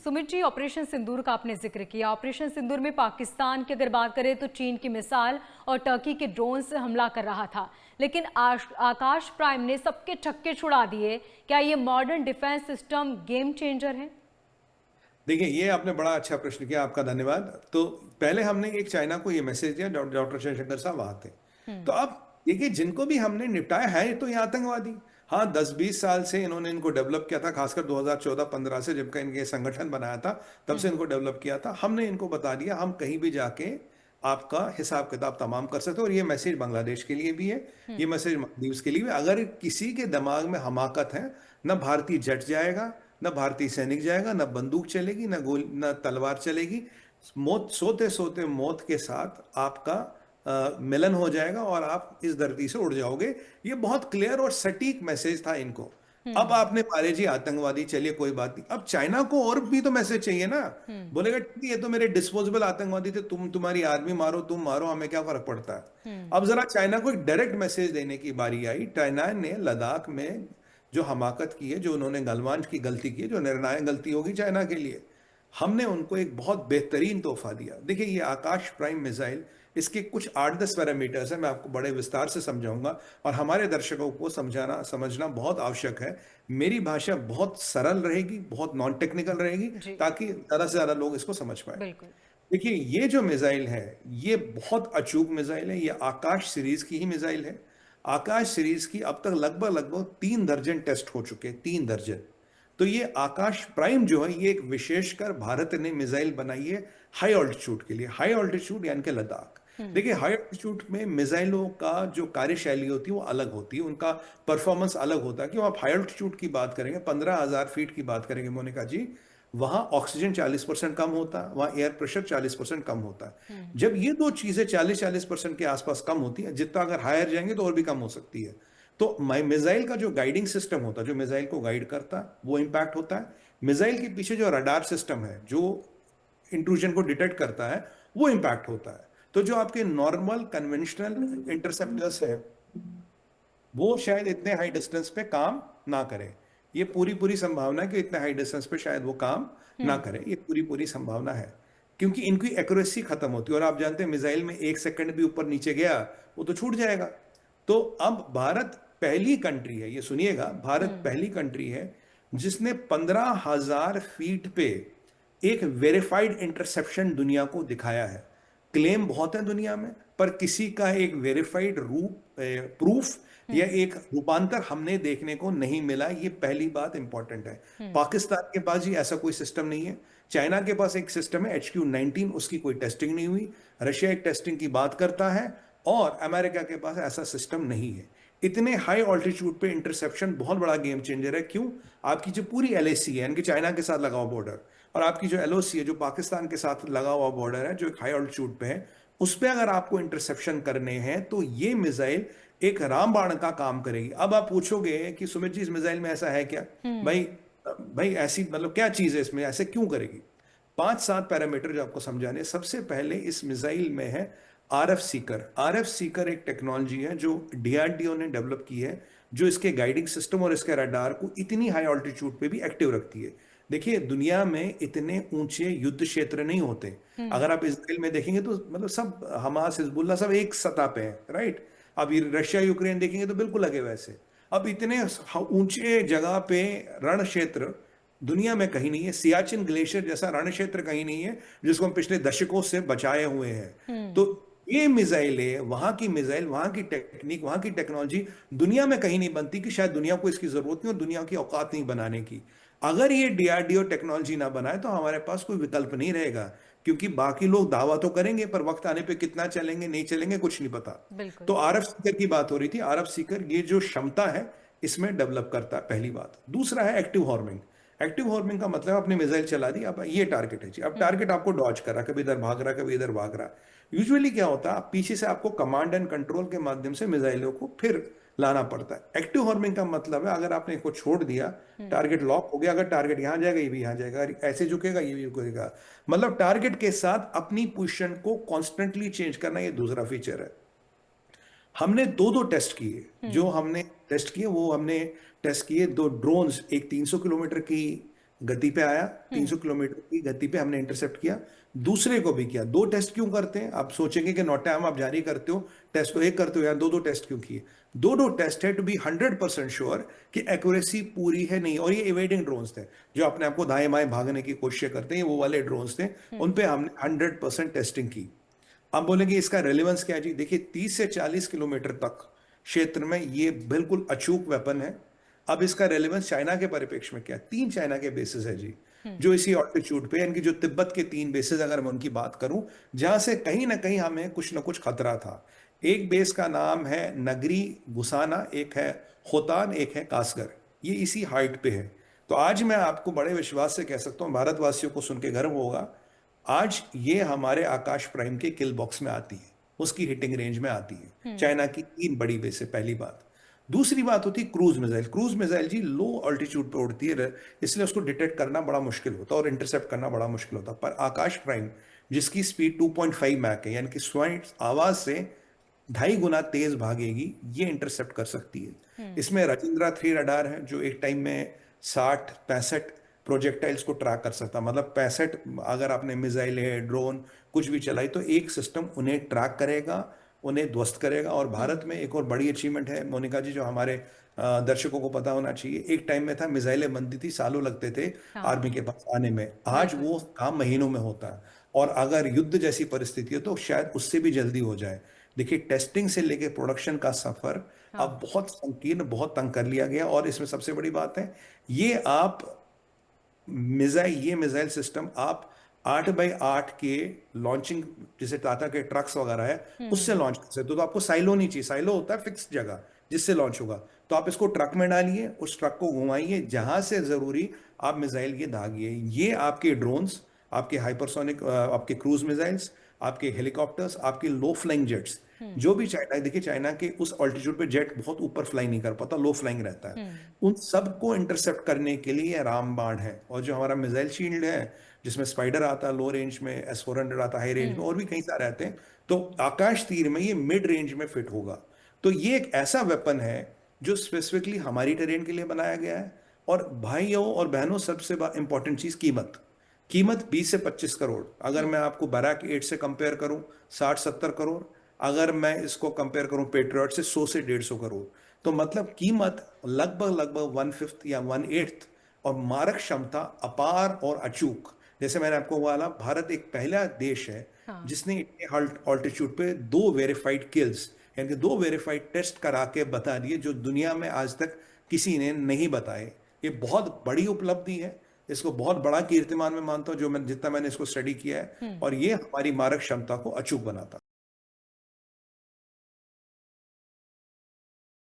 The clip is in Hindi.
सुमित जी, ऑपरेशन सिंदूर का आपने जिक्र किया। ऑपरेशन सिंदूर में पाकिस्तान की अगर बात करें तो चीन की मिसाइल और टर्की के ड्रोन से हमला कर रहा था, लेकिन आकाश प्राइम ने सबके छक्के छुड़ा दिए। क्या ये modern defence system game changer है? देखिए, ये आपने बड़ा अच्छा प्रश्न किया, आपका धन्यवाद। तो पहले हमने एक चाइना को ये मैसेज दिया, डॉक्टर जयशंकर साहब वहाँ थे। तो अब देखिए, जिनको भी हमने निपटाया है तो ये आतंकवादी। हाँ, 10-20 साल से इन्होंने इनको डेवलप किया था, खासकर 2014-15 से जब का इनके संगठन बनाया था, तब से इनको डेवलप किया था। हमने इनको बता दिया, हम कहीं भी जाके आपका हिसाब किताब तमाम कर सकते हो। और ये मैसेज बांग्लादेश के लिए भी है, ये मैसेज मालदीव्स के लिए भी। अगर किसी के दिमाग में हमाकत है, न भारतीय जेट जाएगा, न भारतीय सैनिक जाएगा, न बंदूक चलेगी, न तलवार चलेगी। मौत, सोते सोते मौत के साथ आपका मिलन हो जाएगा और आप इस धरती से उड़ जाओगे। ये बहुत क्लियर और सटीक मैसेज था इनको। अब आपने मारे जी आतंकवादी, चलिए कोई बात नहीं। अब चाइना को और भी तो मैसेज चाहिए ना। बोलेगा ठीक है, ये तो मेरे डिस्पोजेबल आतंकवादी थे, तुम्हारी आर्मी मारो, तुम मारो, हमें क्या फर्क पड़ता है। अब जरा चाइना को एक डायरेक्ट मैसेज देने की बारी आई। चाइना ने लद्दाख में जो हमाकत की है, जो उन्होंने गलवान की गलती की है, जो निर्णायक गलती होगी चाइना के लिए, हमने उनको एक बहुत बेहतरीन तोहफा दिया। देखिए, ये आकाश प्राइम मिसाइल, इसके कुछ 8-10 पैरामीटर्स हैं, मैं आपको बड़े विस्तार से समझाऊंगा और हमारे दर्शकों को समझना बहुत आवश्यक है। मेरी भाषा बहुत सरल रहेगी, बहुत नॉन टेक्निकल रहेगी, जी, ताकि ज़्यादा से ज़्यादा लोग इसको समझ पाए। बिल्कुल। देखिए, ये जो मिसाइल है, ये बहुत अचूक मिसाइल है। ये आकाश सीरीज की ही मिसाइल है। आकाश सीरीज की अब तक लगभग लगभग 3 दर्जन टेस्ट हो चुके हैं, 3 दर्जन। तो ये आकाश प्राइम जो है, ये एक विशेषकर भारत ने मिसाइल बनाई है हाई ऑल्टीट्यूड के लिए। हाई ऑल्टीट्यूड यानी कि लद्दाख। देखिए, हाई ऑल्टीट्यूड में मिसाइलों का जो कार्यशैली होती है वो अलग होती है, उनका परफॉर्मेंस अलग होता है। क्यों, आप हाई ऑल्टीट्यूड की बात करेंगे, 15,000 फीट की बात करेंगे मोनिका जी, वहां ऑक्सीजन 40% कम होता है, वहां एयर प्रेशर 40% कम होता है। जब ये दो चीजें 40-40% के आसपास कम होती है, जितना अगर हायर जाएंगे तो और भी कम हो सकती है। तो मिसाइल का जो गाइडिंग सिस्टम होता है, जो मिसाइल को गाइड करता है, वो इंपैक्ट होता है। मिसाइल के पीछे जो रडार सिस्टम है, जो इंट्रूजन को डिटेक्ट करता है, वो इंपैक्ट होता है। तो जो आपके नॉर्मल कन्वेंशनल इंटरसेप्टर्स है, वो शायद इतने हाई डिस्टेंस पे काम ना करे। ये पूरी पूरी संभावना है कि इतने हाई डिस्टेंस पे शायद वो काम ना करे, ये पूरी पूरी संभावना है। क्योंकि इनकी एक्यूरेसी खत्म होती है और आप जानते हैं, मिसाइल में 1 सेकंड भी ऊपर नीचे गया वो तो छूट जाएगा। तो अब भारत पहली कंट्री है, ये सुनिएगा, भारत पहली कंट्री है जिसने 15,000 फीट पे एक वेरीफाइड इंटरसेप्शन दुनिया को दिखाया है। क्लेम बहुत है दुनिया में, पर किसी का एक वेरीफाइड प्रूफ या एक रूपांतर हमने देखने को नहीं मिला। ये पहली बात इंपॉर्टेंट है। पाकिस्तान के पास ही ऐसा कोई सिस्टम नहीं है। चाइना के पास एक सिस्टम है HQ-19, उसकी कोई टेस्टिंग नहीं हुई। रशिया एक टेस्टिंग की बात करता है और अमेरिका के पास ऐसा सिस्टम नहीं है। इतने हाई ऑल्टीट्यूड पे इंटरसेप्शन बहुत बड़ा गेम चेंजर है। क्यों, आपकी जो पूरी LAC है, यानी कि चाइना के साथ लगा हुआ बॉर्डर, और आपकी जो LOC है, जो पाकिस्तान के साथ लगा हुआ बॉर्डर है, जो एक हाई ऑल्टीट्यूड पे है, उस पे अगर आपको इंटरसेप्शन करने हैं तो ये मिसाइल एक रामबाण का काम करेगी। अब आप पूछोगे कि सुमित जी, इस मिसाइल में ऐसा है क्या? भाई, भाई ऐसी मतलब क्या चीज है इसमें, ऐसे क्यों करेगी? 5-7 पैरामीटर जो आपको समझाने। सबसे पहले इस मिसाइल में है RF सीकर। RF सीकर एक टेक्नोलॉजी है जो DRDO ने डेवलप की है, जो इसके गाइडिंग सिस्टम और इसके रडार को इतनी हाई ऑल्टीट्यूड पे भी एक्टिव रखती है। देखिए, दुनिया में इतने ऊंचे युद्ध क्षेत्र नहीं होते। अगर आप इसराइल में देखेंगे तो मतलब सब हमास, हिजबुल्ला सब एक सतह पे है, राइट। अब ये रशिया यूक्रेन देखेंगे तो बिल्कुल लगे वैसे। अब इतने ऊंचे जगह पे रण क्षेत्र दुनिया में कहीं नहीं है। सियाचिन ग्लेशियर जैसा रण क्षेत्र कहीं नहीं है जिसको हम पिछले दशकों से बचाए हुए हैं। तो ये मिसाइलें, वहां की मिसाइल, वहां की टेक्निक, वहां की टेक्नोलॉजी दुनिया में कहीं नहीं बनती, कि शायद दुनिया को इसकी जरूरत नहीं और दुनिया की औकात नहीं बनाने की। अगर ये DRDO टेक्नोलॉजी ना बनाए तो हमारे पास कोई विकल्प नहीं रहेगा। क्योंकि बाकी लोग दावा तो करेंगे, पर वक्त आने पे कितना चलेंगे नहीं चलेंगे कुछ नहीं पता। बिल्कुल। तो RF सीकर की बात हो रही थी। RF सीकर ये जो क्षमता है, इसमें डेवलप करता है, पहली बात। दूसरा है एक्टिव हॉर्मिंग। एक्टिव हॉर्मिंग का मतलब आपने मिसाइल चला दी, अब ये टारगेट है जी, अब टारगेट आपको डॉज कर रहा, कभी इधर भाग रहा, कभी इधर भाग रहा। यूजुअली क्या होता है, पीछे से आपको कमांड एंड कंट्रोल के माध्यम से मिसाइलों को फिर लाना पड़ता है। एक्टिव हॉर्मिंग का मतलब है, अगर आपने इसको छोड़ दिया, टारगेट लॉक हो गया, अगर टारगेट यहां जाएगा ये भी यहां जाएगा, ऐसे झुकेगा ये भी झुकेगा। मतलब टारगेट के साथ अपनी पोजीशन को कॉन्स्टेंटली चेंज करना, ये दूसरा फीचर है। हमने दो दो टेस्ट किए। जो हमने टेस्ट किए वो हमने टेस्ट किए दो ड्रोन्स, एक 300 किलोमीटर की गति पे आया, 300 किलोमीटर की गति पे हमने इंटरसेप्ट किया। दूसरे को भी किया। दो टेस्ट क्यों करते हैं? आप सोचेंगे कि नौटाम आप जारी करते हो, टेस्ट तो एक करते हो, या दो दो टेस्ट क्यों किए? दो दो टेस्ट है टू बी 100% श्योर कि एक्यूरेसी पूरी है नहीं। और ये इवेडिंग ड्रोन्स थे जो अपने आप को दाएं बाएं भागने की कोशिश करते हैं, वो वाले ड्रोन्स थे, उन पे हमने 100% टेस्टिंग की। अब बोलेंगे इसका रेलेवेंस क्या है जी? देखिए 30 से 40 किलोमीटर तक क्षेत्र में ये बिल्कुल अचूक वेपन है। अब इसका रेलेवेंस चाइना के परिप्रेक्ष्य में क्या है? 3 चाइना के बेसिस है जी, जो इसी ऑल्टीट्यूड पे, यानी कि जो तिब्बत के 3 बेसिस अगर मैं उनकी बात करूं, जहां से कहीं ना कहीं हमें कुछ ना कुछ खतरा था। एक बेस का नाम है नगरी गुसाना, एक है होतान, एक है कासगर। ये इसी हाइट पे है। तो आज मैं आपको बड़े विश्वास से कह सकता हूं, भारतवासियों को सुन के गर्व होगा, आज ये हमारे आकाश प्राइम के किल बॉक्स में आती है, उसकी हिटिंग रेंज में आती है। चाइना की 3 बड़ी बेस है, पहली बात। दूसरी बात होती है क्रूज मिसाइल। क्रूज मिसाइल जी लो ऑल्टीट्यूड पे उड़ती है, इसलिए उसको डिटेक्ट करना बड़ा मुश्किल होता है और इंटरसेप्ट करना बड़ा मुश्किल होता है। पर आकाश प्राइम जिसकी स्पीड 2.5 मैक है, यानी कि स्वयं आवाज से 2.5 गुना तेज भागेगी, ये इंटरसेप्ट कर सकती है। इसमें राजेंद्रा 3 रडार है जो एक टाइम में 60-65 प्रोजेक्टाइल्स को ट्रैक कर सकता, मतलब 65, अगर आपने मिसाइल है, ड्रोन कुछ भी चलाई, तो एक सिस्टम उन्हें ट्रैक करेगा, उन्हें ध्वस्त करेगा। और भारत में एक और बड़ी अचीवमेंट है मोनिका जी, जो हमारे दर्शकों को पता होना चाहिए। एक टाइम में था मिसाइलें बनती थी, सालों लगते थे हाँ, आर्मी के पास आने में, आज बिल्कुल। वो काम महीनों में होता है। और अगर युद्ध जैसी परिस्थिति हो तो शायद उससे भी जल्दी हो जाए। देखिए टेस्टिंग से लेके प्रोडक्शन का सफर अब हाँ, बहुत संकीर्ण, बहुत तंग कर लिया गया। और इसमें सबसे बड़ी बात है, ये आप ये मिसाइल सिस्टम आप 8x8 के लॉन्चिंग, जैसे टाटा के ट्रक्स वगैरह है, उससे लॉन्च कर सकते हो। तो आपको साइलो नहीं चाहिए, साइलो होता है फिक्स जगह जिससे लॉन्च होगा। तो आप इसको ट्रक में डालिए, उस ट्रक को घुमाइए, जहां से जरूरी आप मिसाइल ये दागिए। ये आपके ड्रोन्स, आपके हाइपरसोनिक, आपके क्रूज मिसाइल्स, आपके हेलीकॉप्टर्स, आपके लो फ्लाइंग जेट्स, जो भी चाइना, देखिए चाइना के उस ऑल्टीट्यूड पे जेट बहुत ऊपर फ्लाई नहीं कर पाता, लो फ्लाइंग रहता है, उन सबको इंटरसेप्ट करने के लिए ये रामबाण है। और जो हमारा मिसाइल शील्ड है, जिसमें स्पाइडर आता है लो रेंज में, S-400 आता है हाई रेंज में, और भी कई सारे आते हैं, तो आकाश तीर में ये मिड रेंज में फिट होगा। तो ये एक ऐसा वेपन है जो स्पेसिफिकली हमारी टेरेन के लिए बनाया गया है। और भाइयों और बहनों, सबसे इंपॉर्टेंट चीज कीमत। कीमत 20 से 25 करोड़। अगर मैं आपको बैरक 8 से कंपेयर करूं, 60-70 करोड़। अगर मैं इसको कंपेयर करूं पेट्रियट से, 100 से 150 करोड़। तो मतलब कीमत लगभग लगभग 1/5 या 1/8। और मारक क्षमता अपार और अचूक। जैसे मैंने आपको बोला, भारत एक पहला देश है हाँ। जिसने इतने ऑल्टीट्यूड पे 2 वेरीफाइड किल्स, यानी कि 2 वेरीफाइड टेस्ट करा के बता दिए, जो दुनिया में आज तक किसी ने नहीं बताए। ये बहुत बड़ी उपलब्धि है, इसको बहुत बड़ा कीर्तिमान में मानता हूं, जो मैं जितना मैंने इसको स्टडी किया है। और ये हमारी मारक क्षमता को अचूक बनाता है।